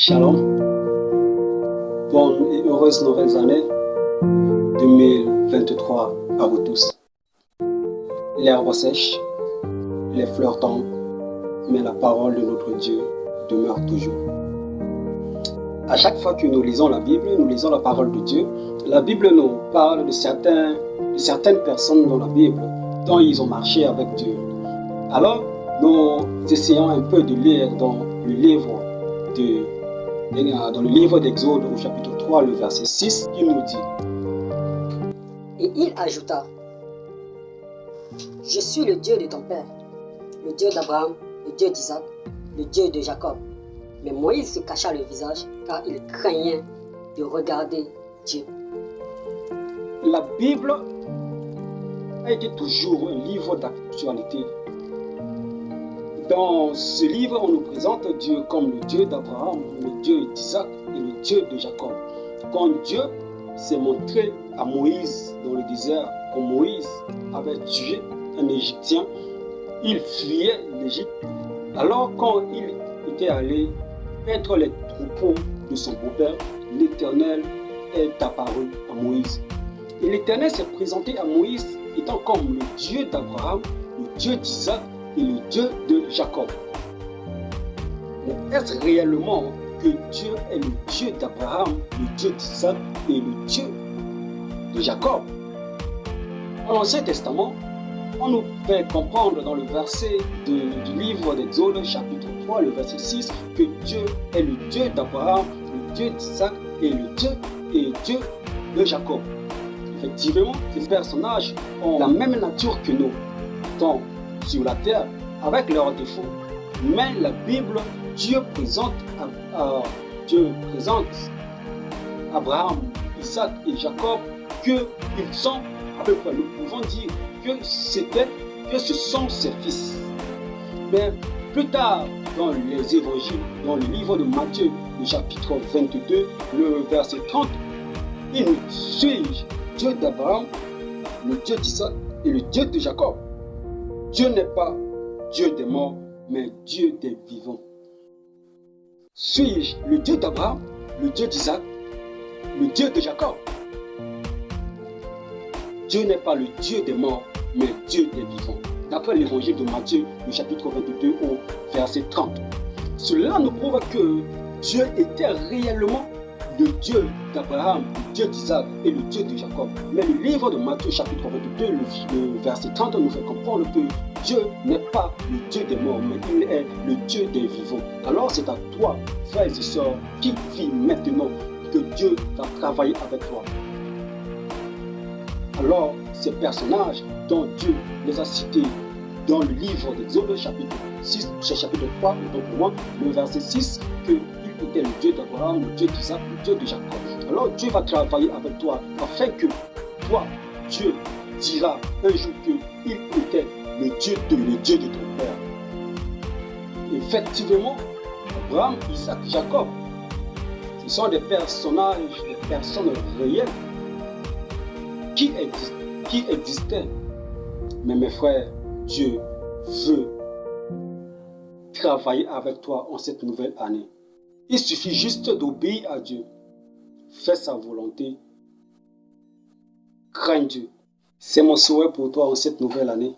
Shalom, bonne et heureuse nouvelle année 2023 à vous tous. L'herbe sèche, les fleurs tombent, mais la parole de notre Dieu demeure toujours. À chaque fois que nous lisons la Bible, nous lisons la parole de Dieu, la Bible nous parle de certaines personnes dans la Bible dont ils ont marché avec Dieu. Alors, nous essayons un peu de lire dans le livre d'Exode au chapitre 3, le verset 6, qui nous dit: Et il ajouta: Je suis le Dieu de ton père, le Dieu d'Abraham, le Dieu d'Isaac, le Dieu de Jacob. Mais Moïse se cacha le visage car il craignait de regarder Dieu. La Bible a été toujours un livre d'actualité. Dans ce livre, on nous présente Dieu comme le Dieu d'Abraham, le Dieu d'Isaac et le Dieu de Jacob. Quand Dieu s'est montré à Moïse dans le désert, quand Moïse avait tué un Égyptien, il fuyait l'Égypte. Alors quand il était allé paître les troupeaux de son beau-père, l'Éternel est apparu à Moïse. Et l'Éternel s'est présenté à Moïse étant comme le Dieu d'Abraham, le Dieu d'Isaac et le Dieu de Jacob. Mais est-ce réellement que Dieu est le Dieu d'Abraham, le Dieu d'Isaac et le Dieu de Jacob? Dans l'Ancien Testament, on nous fait comprendre dans le verset du livre d'Exode, chapitre 3, le verset 6, que Dieu est le Dieu d'Abraham, le Dieu d'Isaac et le Dieu de Jacob. Effectivement, ces personnages ont la même nature que nous, sont sur la terre, avec leurs défauts. Mais la Bible, Dieu présente Abraham, Isaac et Jacob qu'ils sont à peu près. Nous pouvons dire que ce sont ses fils. Mais plus tard, dans les évangiles, dans le livre de Matthieu, le chapitre 22, le verset 30, il nous suis Dieu d'Abraham, le Dieu d'Isaac et le Dieu de Jacob. Dieu n'est pas Dieu des morts, mais Dieu des vivants. Suis-je le Dieu d'Abraham, le Dieu d'Isaac, le Dieu de Jacob? Dieu n'est pas le Dieu des morts, mais Dieu des vivants. D'après l'évangile de Matthieu, le chapitre 22 au verset 30. Cela nous prouve que Dieu était réellement le Dieu d'Abraham, le Dieu d'Isaac et le Dieu de Jacob. Mais le livre de Matthieu, chapitre 22, le verset 30, nous fait comprendre que Dieu n'est pas le Dieu des morts, mais il est le Dieu des vivants. Alors c'est à toi, frères et sœurs, qui vit maintenant, que Dieu va travailler avec toi. Alors, ces personnages dont Dieu les a cités dans le livre d'Exode, chapitre 3, autant pour moi, le verset 6, qu'il était le Dieu d'Abraham, le Dieu d'Isaac, le Dieu de Jacob. Alors Dieu va travailler avec toi afin que toi, Dieu dira un jour qu'il était le Dieu de ton père. Effectivement, Abraham, Isaac, Jacob, ce sont des personnages, des personnes réelles qui existaient. Mais mes frères, Dieu veut travailler avec toi en cette nouvelle année. Il suffit juste d'obéir à Dieu. Fais sa volonté. Crains Dieu. C'est mon souhait pour toi en cette nouvelle année.